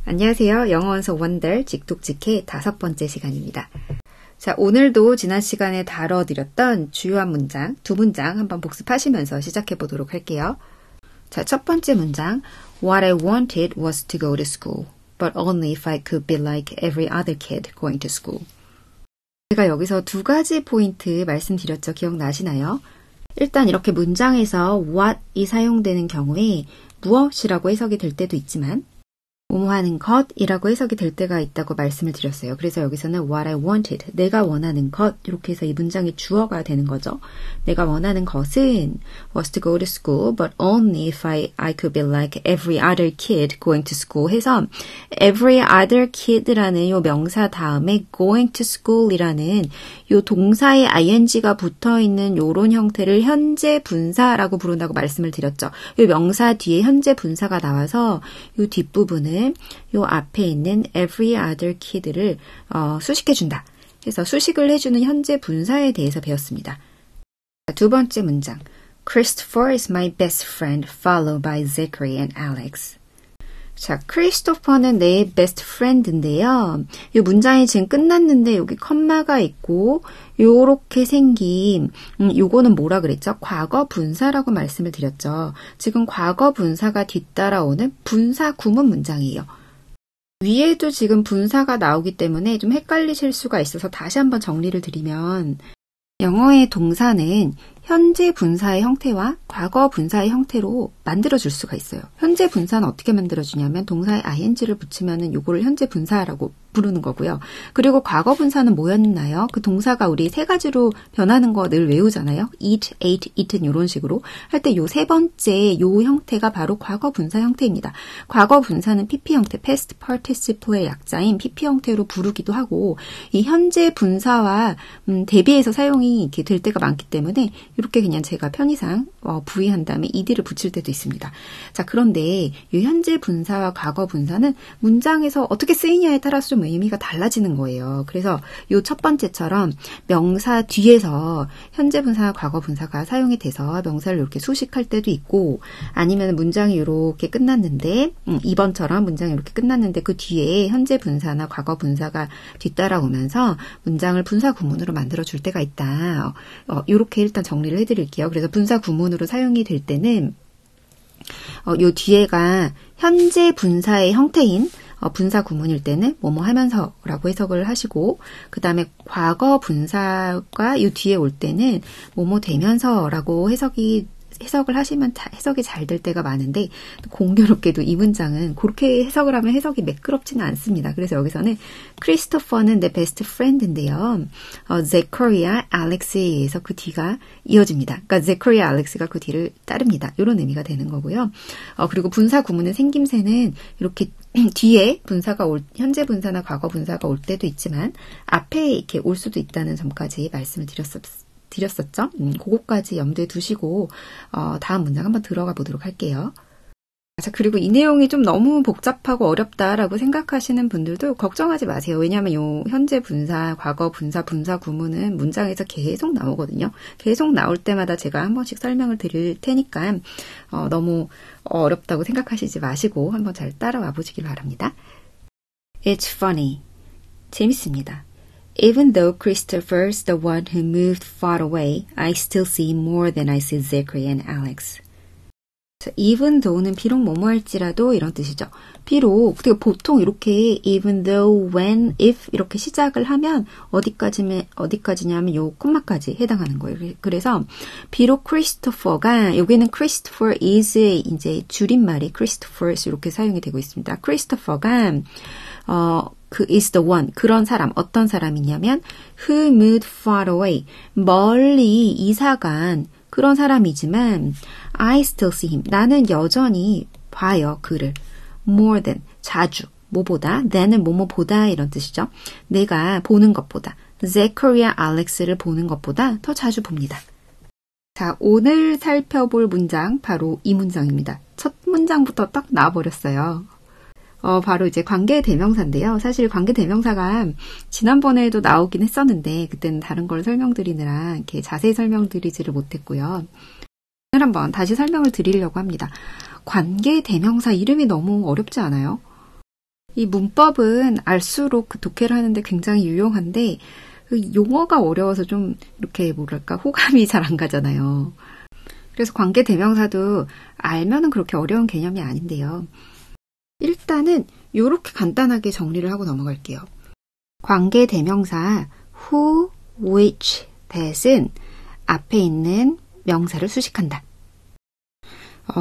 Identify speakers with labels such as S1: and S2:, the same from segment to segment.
S1: 안녕하세요. 영어원서 원달 직독직해 5번째 시간입니다. 자, 오늘도 지난 시간에 다뤄드렸던 주요한 문장 2문장 한번 복습하시면서 시작해 보도록 할게요. 자, 첫 번째 문장 What I wanted was to go to school, but only if I could be like every other kid going to school. 제가 여기서 2가지 포인트 말씀드렸죠. 기억나시나요? 일단 이렇게 문장에서 what이 사용되는 경우에 무엇이라고 해석이 될 때도 있지만 뭐뭐 하는 것이라고 해석이 될 때가 있다고 말씀을 드렸어요. 그래서 여기서는 what I wanted, 내가 원하는 것 이렇게 해서 이 문장의 주어가 되는 거죠. 내가 원하는 것은 was to go to school, but only if I could be like every other kid going to school 해서 every other kid라는 요 명사 다음에 going to school이라는 요 동사의 ing가 붙어있는 요런 형태를 현재 분사라고 부른다고 말씀을 드렸죠. 요 명사 뒤에 현재 분사가 나와서 요 뒷부분은 요 앞에 있는 every other kid를 수식해준다. 그래서 수식을 해주는 현재 분사에 대해서 배웠습니다. 두 번째 문장 Christopher is my best friend followed by Zachary and Alex. 자, 크리스토퍼는 내 베스트 프렌드인데요. 이 문장이 지금 끝났는데 여기 컴마가 있고 요렇게 생긴 요거는 뭐라 그랬죠? 과거 분사라고 말씀을 드렸죠. 지금 과거 분사가 뒤따라오는 분사 구문 문장이에요. 위에도 지금 분사가 나오기 때문에 좀 헷갈리실 수가 있어서 다시 한번 정리를 드리면 영어의 동사는 현재 분사의 형태와 과거 분사의 형태로 만들어줄 수가 있어요. 현재 분사는 어떻게 만들어주냐면 동사에 ing를 붙이면은 요거를 현재 분사라고 부르는 거고요. 그리고 과거 분사는 뭐였나요? 그 동사가 우리 3가지로 변하는 거 늘 외우잖아요. eat, ate, eaten 이런 식으로 할 때 요 3번째 요 형태가 바로 과거 분사 형태입니다. 과거 분사는 PP 형태, past participle의 약자인 PP 형태로 부르기도 하고 이 현재 분사와 대비해서 사용이 이렇게 될 때가 많기 때문에 이렇게 그냥 제가 편의상 부의한 다음에 ed를 붙일 때도 있습니다. 자, 그런데 이 현재 분사와 과거 분사는 문장에서 어떻게 쓰이냐에 따라서 좀 의미가 달라지는 거예요. 그래서 이 첫 번째처럼 명사 뒤에서 현재 분사와 과거 분사가 사용이 돼서 명사를 이렇게 수식할 때도 있고 아니면 문장이 이렇게 끝났는데 2번처럼 문장이 이렇게 끝났는데 그 뒤에 현재 분사나 과거 분사가 뒤따라오면서 문장을 분사 구문으로 만들어줄 때가 있다. 이렇게 일단 정리를 해드릴게요. 그래서 분사 구문으로 사용이 될 때는 요 뒤에가 현재 분사의 형태인 분사 구문일 때는 뭐뭐 하면서라고 해석을 하시고 그 다음에 과거 분사가 요 뒤에 올 때는 뭐뭐 되면서라고 해석을 하시면 해석이 잘 될 때가 많은데 공교롭게도 이 문장은 그렇게 해석을 하면 해석이 매끄럽지는 않습니다. 그래서 여기서는 크리스토퍼는 내 베스트 프렌드인데요. 제커리와 알렉스에 의해서 그 뒤가 이어집니다. 그러니까 제커리와 알렉스가 그 뒤를 따릅니다. 이런 의미가 되는 거고요. 그리고 분사 구문의 생김새는 이렇게 뒤에 분사가 현재 분사나 과거 분사가 올 때도 있지만 앞에 이렇게 올 수도 있다는 점까지 말씀을 드렸었죠. 그거까지 염두에 두시고 다음 문장 한번 들어가 보도록 할게요. 자, 그리고 이 내용이 좀 너무 복잡하고 어렵다라고 생각하시는 분들도 걱정하지 마세요. 왜냐하면 요 현재 분사, 과거 분사, 분사 구문은 문장에서 계속 나오거든요. 계속 나올 때마다 제가 한 번씩 설명을 드릴 테니까 너무 어렵다고 생각하시지 마시고 한번 잘 따라와 보시길 바랍니다. It's funny. 재밌습니다. Even though Christopher's the one who moved far away, I still see more than I see Zachary and Alex. even though는 비록 뭐뭐 할지라도 이런 뜻이죠. 비록, 보통 이렇게 even though, when, if 이렇게 시작을 하면 어디까지냐면 요 콤마까지 해당하는 거예요. 그래서 비록 크리스토퍼가 여기는 Christopher is의 이제 줄임말이 Christophers 이렇게 사용이 되고 있습니다. 크리스토퍼가 그 is the one 그런 사람 어떤 사람이냐면 who moved far away 멀리 이사간 그런 사람이지만 I still see him 나는 여전히 봐요 그를 more than 자주 뭐보다 than은 뭐뭐보다 이런 뜻이죠. 내가 보는 것보다 Zachary와 Alex를 보는 것보다 더 자주 봅니다. 자, 오늘 살펴볼 문장 바로 이 문장입니다. 첫 문장부터 딱 나와버렸어요. 바로 이제 관계대명사인데요. 사실 관계대명사가 지난번에도 나오긴 했었는데 그때는 다른 걸 설명드리느라 이렇게 자세히 설명드리지를 못했고요. 오늘 한번 다시 설명을 드리려고 합니다. 관계대명사 이름이 너무 어렵지 않아요? 이 문법은 알수록 그 독해를 하는데 굉장히 유용한데 그 용어가 어려워서 좀 이렇게 뭐랄까 호감이 잘 안 가잖아요. 그래서 관계대명사도 알면은 그렇게 어려운 개념이 아닌데요. 일단은 이렇게 간단하게 정리를 하고 넘어갈게요. 관계대명사 who, which, that은 앞에 있는 명사를 수식한다.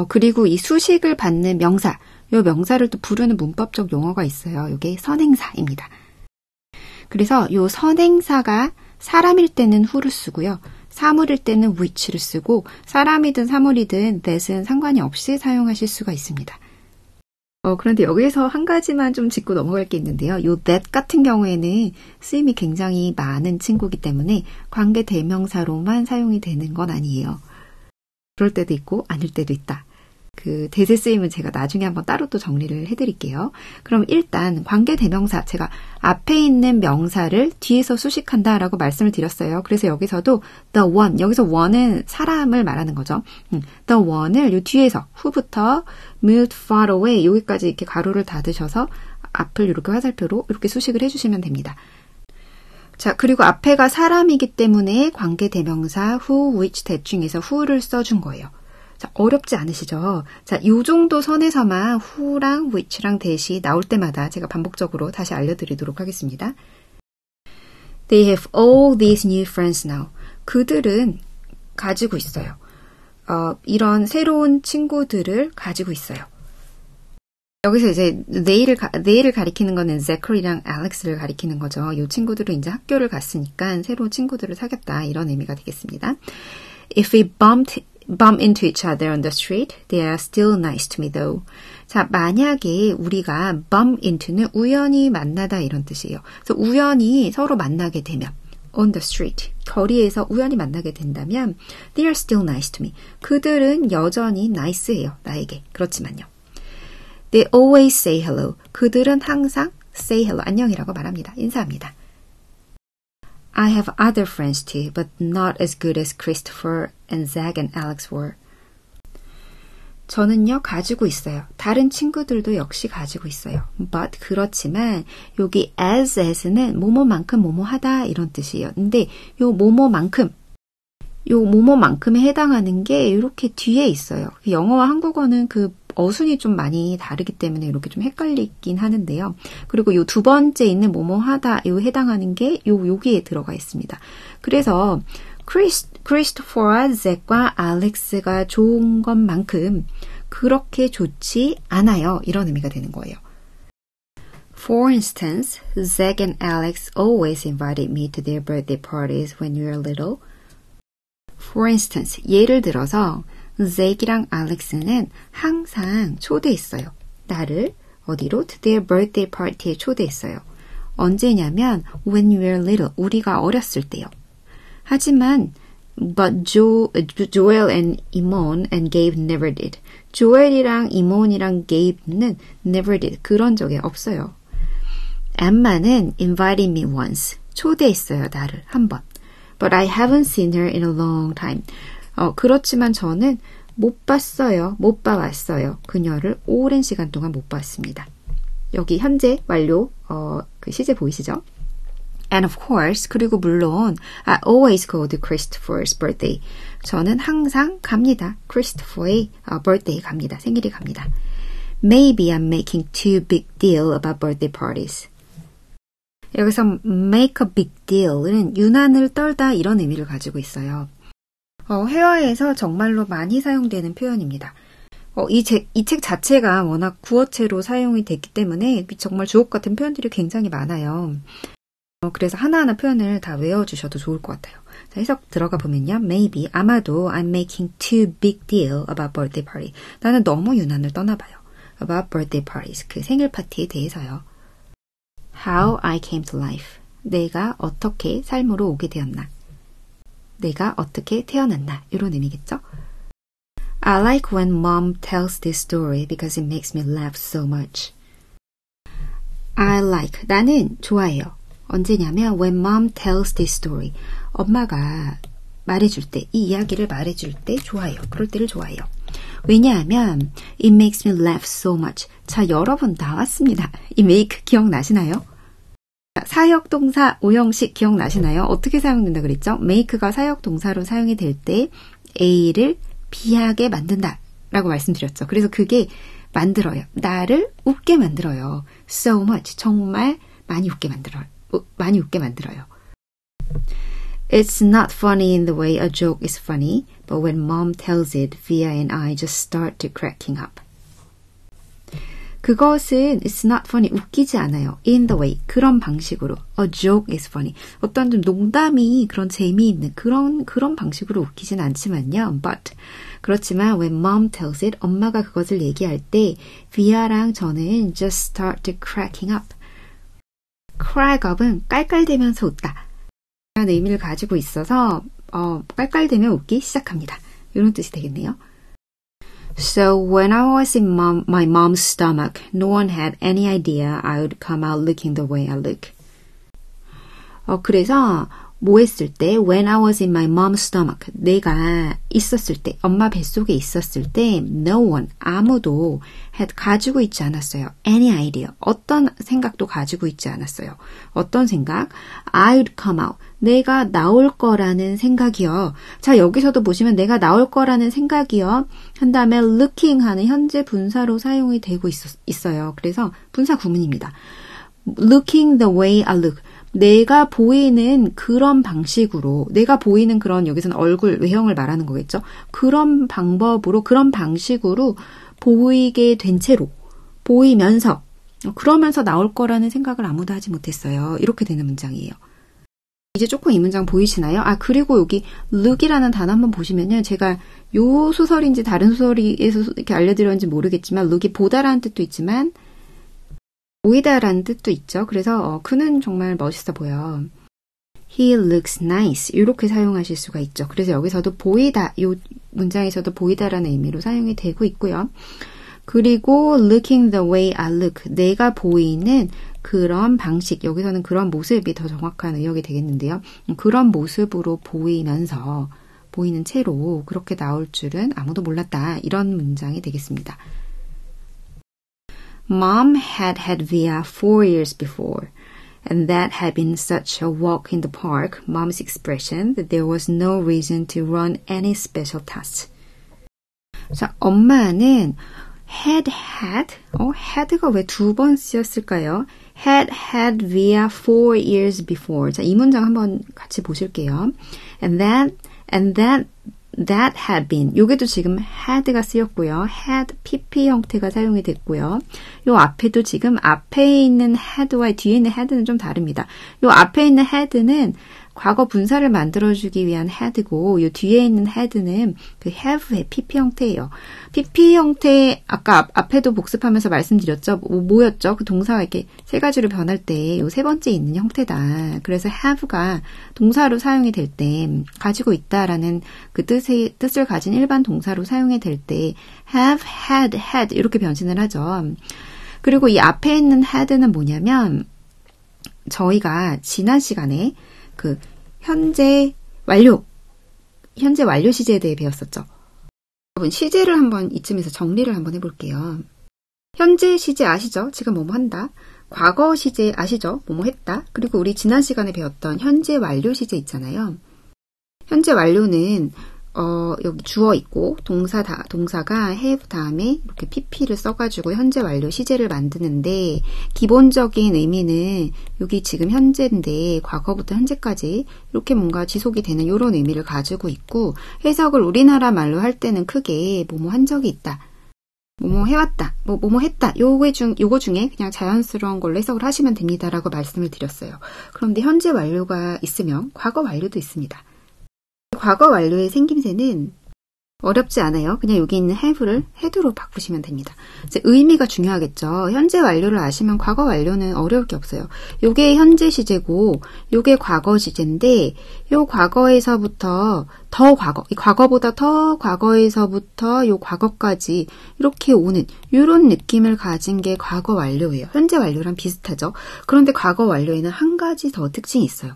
S1: 그리고 이 수식을 받는 명사, 이 명사를 또 부르는 문법적 용어가 있어요. 이게 선행사입니다. 그래서 이 선행사가 사람일 때는 who를 쓰고요. 사물일 때는 which를 쓰고 사람이든 사물이든 that은 상관이 없이 사용하실 수가 있습니다. 그런데 여기서 한 가지만 좀 짚고 넘어갈 게 있는데요. 이 that 같은 경우에는 쓰임이 굉장히 많은 친구이기 때문에 관계대명사로만 사용이 되는 건 아니에요. 그럴 때도 있고 아닐 때도 있다. 그 대세 쓰임은 제가 나중에 한번 따로 또 정리를 해드릴게요. 그럼 일단 관계대명사, 제가 앞에 있는 명사를 뒤에서 수식한다라고 말씀을 드렸어요. 그래서 여기서도 the one, 여기서 one은 사람을 말하는 거죠. the one을 요 뒤에서 who부터 moved far away 여기까지 이렇게 가로를 닫으셔서 앞을 이렇게 화살표로 이렇게 수식을 해주시면 됩니다. 자, 그리고 앞에가 사람이기 때문에 관계대명사 who, which, that 중에서 who를 써준 거예요. 자, 어렵지 않으시죠? 자, 요 정도 선에서만 who랑 which랑 that이 나올 때마다 제가 반복적으로 다시 알려드리도록 하겠습니다. They have all these new friends now. 그들은 가지고 있어요. 이런 새로운 친구들을 가지고 있어요. 여기서 이제 they를 가리키는 거는 Zachary랑 Alex를 가리키는 거죠. 이 친구들은 이제 학교를 갔으니까 새로운 친구들을 사귀었다. 이런 의미가 되겠습니다. If we bump into each other on the street, they are still nice to me though. 자, 만약에 우리가 bump into는 우연히 만나다 이런 뜻이에요. 그래서 우연히 서로 만나게 되면 on the street, 거리에서 우연히 만나게 된다면 they are still nice to me. 그들은 여전히 nice해요. 나에게. 그렇지만요. They always say hello. 그들은 항상 say hello, 안녕이라고 말합니다. 인사합니다. I have other friends too, but not as good as Christopher and Zach and Alex were. 저는요, 가지고 있어요. 다른 친구들도 역시 가지고 있어요. But, 그렇지만, 여기 as는 뭐뭐만큼 뭐뭐하다 이런 뜻이에요. 근데 요 뭐뭐만큼에 해당하는 게 이렇게 뒤에 있어요. 영어와 한국어는 그 어순이 좀 많이 다르기 때문에 이렇게 좀 헷갈리긴 하는데요. 그리고 요 두 번째 있는 뭐뭐하다 요 해당하는 게 여기에 들어가 있습니다. 그래서 크리스토퍼와 잭과 알렉스가 좋은 것만큼 그렇게 좋지 않아요. 이런 의미가 되는 거예요. For instance, Zach and Alex always invited me to their birthday parties when we were little. For instance, 예를 들어서 Zack이랑 Alex는 항상 초대했어요. 나를 어디로? To their birthday party에 초대했어요. 언제냐면 when we were little, 우리가 어렸을 때요. 하지만 but Joel and Imon and Gabe never did. 조엘이랑 이몬이랑 Gabe는 never did. 그런 적이 없어요. Emma는 invited me once. 초대했어요. 나를 한 번. But I haven't seen her in a long time. 그렇지만 저는 못 봤어요. 못 봐왔어요. 그녀를 오랜 시간 동안 못 봤습니다. 여기 현재 완료 그 시제 보이시죠? And of course, 그리고 물론 I always go to Christopher's birthday. 저는 항상 갑니다. Christopher의 birthday 갑니다. 생일이 갑니다. Maybe I'm making too big deal about birthday parties. 여기서 make a big deal은 유난을 떨다 이런 의미를 가지고 있어요. 회화에서 정말로 많이 사용되는 표현입니다. 이 책 자체가 워낙 구어체로 사용이 됐기 때문에 정말 주옥 같은 표현들이 굉장히 많아요. 그래서 하나하나 표현을 다 외워주셔도 좋을 것 같아요. 자, 해석 들어가 보면요. Maybe, 아마도 I'm making too big deal about birthday party. 나는 너무 유난을 떠나봐요. About birthday parties, 그 생일 파티에 대해서요. How I came to life. 내가 어떻게 삶으로 오게 되었나. 내가 어떻게 태어났나. 이런 의미겠죠? I like when mom tells this story because it makes me laugh so much. I like. 나는 좋아해요. 언제냐면 when mom tells this story. 엄마가 말해줄 때, 이 이야기를 말해줄 때 좋아해요. 그럴 때를 좋아해요. 왜냐하면 it makes me laugh so much. 자, 여러분 나왔습니다. 이 make 기억나시나요? 사역동사 오형식 기억나시나요? 어떻게 사용된다 그랬죠? make가 사역동사로 사용이 될 때 A를 B하게 만든다 라고 말씀드렸죠. 그래서 그게 만들어요. 나를 웃게 만들어요. so much. 정말 많이 웃게 만들어요. It's not funny in the way a joke is funny, but when mom tells it, Via and I just start to cracking up. 그것은 it's not funny, 웃기지 않아요. in the way, 그런 방식으로. A joke is funny. 어떤 좀 농담이 그런 재미있는 그런 방식으로 웃기진 않지만요. But 그렇지만 when mom tells it, 엄마가 그것을 얘기할 때 Via랑 저는 just start to cracking up. crack up은 깔깔대면서 웃다 라는 의미를 가지고 있어서 깔깔대며 웃기 시작합니다. 이런 뜻이 되겠네요. So when I was in my mom's stomach, no one had any idea I would come out looking the way I look. 그래서 뭐 했을 때 when I was in my mom's stomach, 내가 있었을 때, 엄마 뱃속에 있었을 때 no one, 아무도 had 가지고 있지 않았어요. any idea, 어떤 생각도 가지고 있지 않았어요. 어떤 생각? I would come out, 내가 나올 거라는 생각이요. 자, 여기서도 보시면 내가 나올 거라는 생각이요. 한 다음에 looking 하는 현재 분사로 사용이 되고 있어요. 그래서 분사 구문입니다. looking the way I look. 내가 보이는 그런 방식으로, 내가 보이는 그런, 여기서는 얼굴, 외형을 말하는 거겠죠? 그런 방법으로, 그런 방식으로 보이게 된 채로, 보이면서, 그러면서 나올 거라는 생각을 아무도 하지 못했어요. 이렇게 되는 문장이에요. 이제 조금 이 문장 보이시나요? 그리고 여기 look이라는 단어 한번 보시면요. 제가 요 소설인지 다른 소설에서 이렇게 알려드렸는지 모르겠지만, look이 보다라는 뜻도 있지만, 보이다라는 뜻도 있죠. 그래서 그는 정말 멋있어 보여. He looks nice. 이렇게 사용하실 수가 있죠. 그래서 여기서도 보이다, 이 문장에서도 보이다라는 의미로 사용이 되고 있고요. 그리고 looking the way I look. 내가 보이는 그런 방식. 여기서는 그런 모습이 더 정확한 의역이 되겠는데요. 그런 모습으로 보이면서, 보이는 채로 그렇게 나올 줄은 아무도 몰랐다. 이런 문장이 되겠습니다. Mom had Via 4 years before, and that had been such a walk in the park, Mom's expression, that there was no reason to run any special tasks. 자, 엄마는 had가 왜 두 번 쓰였을까요? had Via 4 years before. 자, 이 문장 한번 같이 보실게요. And that had been. 요게도 지금 had가 쓰였고요. had, pp 형태가 사용이 됐고요. 요 앞에도 지금 앞에 있는 had와 뒤에 있는 had는 좀 다릅니다. 요 앞에 있는 had는 과거 분사를 만들어주기 위한 had고 요 뒤에 있는 had는 그 have의 pp 형태예요. pp 형태 아까 앞에도 복습하면서 말씀드렸죠. 뭐였죠? 그 동사가 이렇게 세 가지로 변할 때 요 세 번째 있는 형태다. 그래서 have가 동사로 사용이 될 때 가지고 있다라는 그 뜻을 가진 일반 동사로 사용이 될 때 have, had 이렇게 변신을 하죠. 그리고 이 앞에 있는 had는 뭐냐면 저희가 지난 시간에 그 현재 완료 시제에 대해 배웠었죠. 여러분 시제를 한번 이쯤에서 정리를 한번 해볼게요. 현재 시제 아시죠? 지금 뭐뭐 한다. 과거 시제 아시죠? 뭐뭐 했다. 그리고 우리 지난 시간에 배웠던 현재 완료 시제 있잖아요. 현재 완료는 여기 주어 있고 동사가 have 다음에 이렇게 pp를 써가지고 현재 완료 시제를 만드는데 기본적인 의미는 여기 지금 현재인데 과거부터 현재까지 이렇게 뭔가 지속이 되는 이런 의미를 가지고 있고 해석을 우리나라 말로 할 때는 크게 뭐뭐 한 적이 있다. 뭐뭐 해왔다. 뭐뭐 했다. 요거 중에 그냥 자연스러운 걸로 해석을 하시면 됩니다라고 말씀을 드렸어요. 그런데 현재 완료가 있으면 과거 완료도 있습니다. 과거 완료의 생김새는 어렵지 않아요. 그냥 여기 있는 have를 had로 바꾸시면 됩니다. 이제 의미가 중요하겠죠. 현재 완료를 아시면 과거 완료는 어려울 게 없어요. 요게 현재 시제고 요게 과거 시제인데 요 과거에서부터 더 과거, 이 과거보다 더 과거에서부터 요 과거까지 이렇게 오는 이런 느낌을 가진 게 과거 완료예요. 현재 완료랑 비슷하죠. 그런데 과거 완료에는 한 가지 더 특징이 있어요.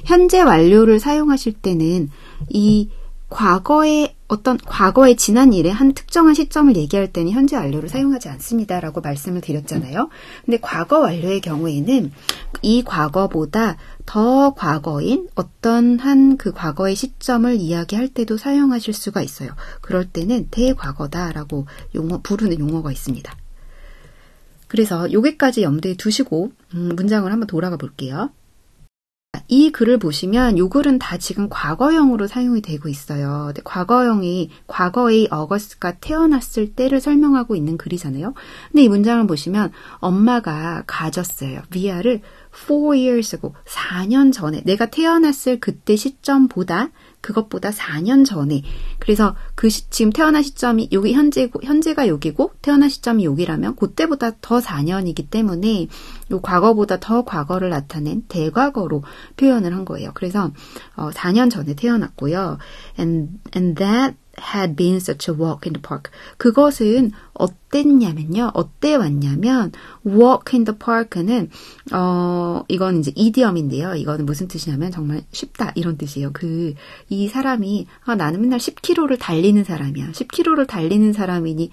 S1: 현재 완료를 사용하실 때는 이 과거의 어떤 과거의 지난 일의 한 특정한 시점을 얘기할 때는 현재 완료를 사용하지 않습니다. 라고 말씀을 드렸잖아요. 근데 과거 완료의 경우에는 이 과거보다 더 과거인 어떤 한 그 과거의 시점을 이야기할 때도 사용하실 수가 있어요. 그럴 때는 대과거다라고 부르는 용어가 있습니다. 그래서 여기까지 염두에 두시고 문장을 한번 돌아가 볼게요. 이 글을 보시면 이 글은 다 지금 과거형으로 사용이 되고 있어요. 과거형이 과거의 어거스트가 태어났을 때를 설명하고 있는 글이잖아요. 근데 이 문장을 보시면 엄마가 가졌어요. 비아를 4 years ago, 4년 전에 내가 태어났을 그때 시점보다 그것보다 4년 전에 그래서 지금 태어난 시점이 여기 현재가 여기고 태어난 시점이 여기라면 그때보다 더 4년이기 때문에 요 과거보다 더 과거를 나타낸 대과거로 표현을 한 거예요. 그래서 4년 전에 태어났고요. And that had been such a walk in the park. 그것은 어땠냐면요. 어때 왔냐면 walk in the park는 이건 이제 이디엄인데요. 이거는 무슨 뜻이냐면 정말 쉽다 이런 뜻이에요. 이 사람이 나는 맨날 10km를 달리는 사람이야. 10km를 달리는 사람이니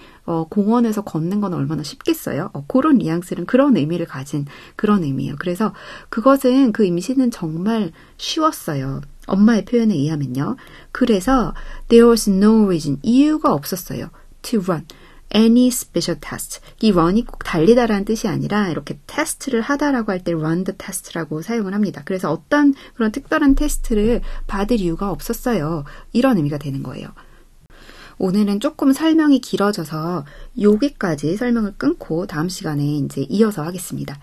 S1: 공원에서 걷는 건 얼마나 쉽겠어요. 그런 뉘앙스는 그런 의미를 가진 그런 의미예요. 그래서 그것은 그 임신은 정말 쉬웠어요. 엄마의 표현에 의하면요. 그래서 there was no reason, 이유가 없었어요. to run any special test. 이 run이 꼭 달리다라는 뜻이 아니라 이렇게 테스트를 하다라고 할 때 run the test라고 사용을 합니다. 그래서 어떤 그런 특별한 테스트를 받을 이유가 없었어요. 이런 의미가 되는 거예요. 오늘은 조금 설명이 길어져서 여기까지 설명을 끊고 다음 시간에 이제 이어서 하겠습니다.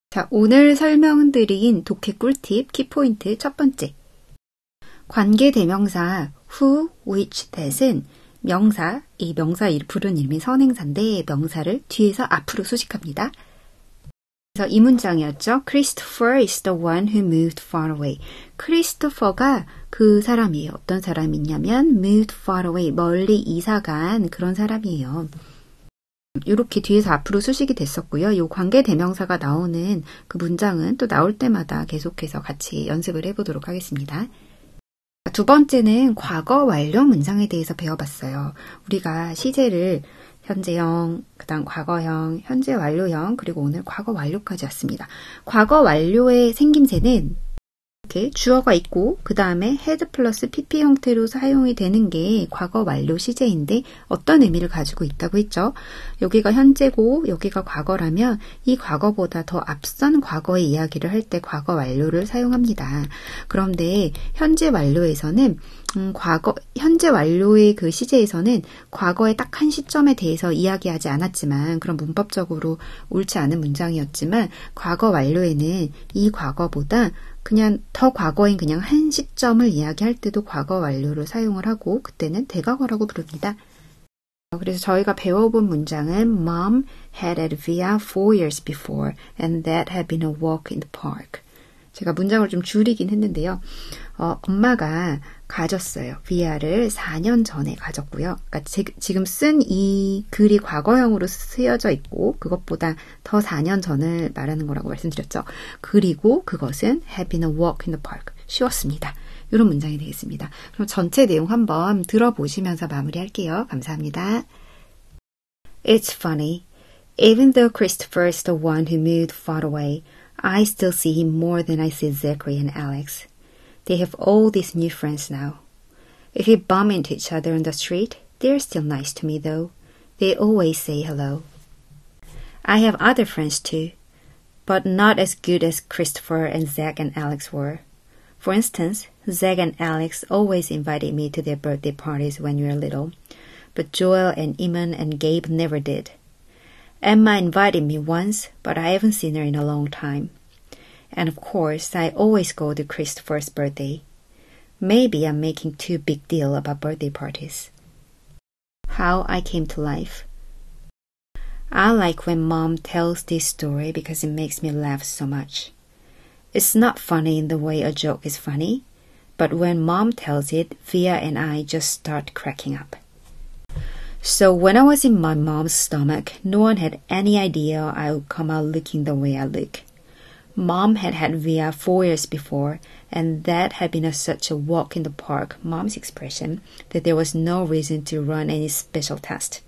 S1: 자, 오늘 설명드린 독해 꿀팁, 키포인트 첫 번째. 관계대명사 who, which, that은 명사, 이 명사를 부른 이름이 선행사인데 명사를 뒤에서 앞으로 수식합니다. 그래서 이 문장이었죠. Christopher is the one who moved far away. 크리스토퍼가 그 사람이에요. 어떤 사람이냐면 moved far away, 멀리 이사간 그런 사람이에요. 이렇게 뒤에서 앞으로 수식이 됐었고요. 이 관계대명사가 나오는 그 문장은 또 나올 때마다 계속해서 같이 연습을 해보도록 하겠습니다. 두 번째는 과거 완료 문장에 대해서 배워봤어요. 우리가 시제를 현재형, 그 다음 과거형, 현재 완료형, 그리고 오늘 과거 완료까지 왔습니다. 과거 완료의 생김새는 이렇게 주어가 있고 그 다음에 had 플러스 pp 형태로 사용이 되는 게 과거 완료 시제인데 어떤 의미를 가지고 있다고 했죠? 여기가 현재고 여기가 과거라면 이 과거보다 더 앞선 과거의 이야기를 할 때 과거 완료를 사용합니다. 그런데 현재 완료에서는 현재 완료의 그 시제에서는 과거의 딱 한 시점에 대해서 이야기하지 않았지만 그런 문법적으로 옳지 않은 문장이었지만 과거 완료에는 이 과거보다 그냥 더 과거인 그냥 한 시점을 이야기할 때도 과거 완료를 사용을 하고 그때는 대과거라고 부릅니다. 그래서 저희가 배워본 문장은 Mom had had Via 4 years before and that had been a walk in the park. 제가 문장을 좀 줄이긴 했는데요. 엄마가 가졌어요. Via를 4년 전에 가졌고요. 그러니까 지금 쓴 이 글이 과거형으로 쓰여져 있고 그것보다 더 4년 전을 말하는 거라고 말씀드렸죠. 그리고 그것은 had been a walk in the park. 쉬웠습니다. 이런 문장이 되겠습니다. 그럼 전체 내용 한번 들어보시면서 마무리할게요. 감사합니다. It's funny. Even though Christopher is the one who moved far away, I still see him more than I see Zachary and Alex. They have all these new friends now. If we bump into each other on the street, they're still nice to me though. They always say hello. I have other friends too, but not as good as Christopher and Zach and Alex were. For instance, Zach and Alex always invited me to their birthday parties when we were little, but Joel and Eamon and Gabe never did. Emma invited me once, but I haven't seen her in a long time. And of course, I always go to Christopher's birthday. Maybe I'm making too big deal about birthday parties. How I came to life. I like when Mom tells this story because it makes me laugh so much. It's not funny in the way a joke is funny, but when Mom tells it, Via and I just start cracking up. So when I was in my mom's stomach, no one had any idea I would come out looking the way I look. Mom had had VR 4 years before, and that had been such a walk in the park, Mom's expression, that there was no reason to run any special test.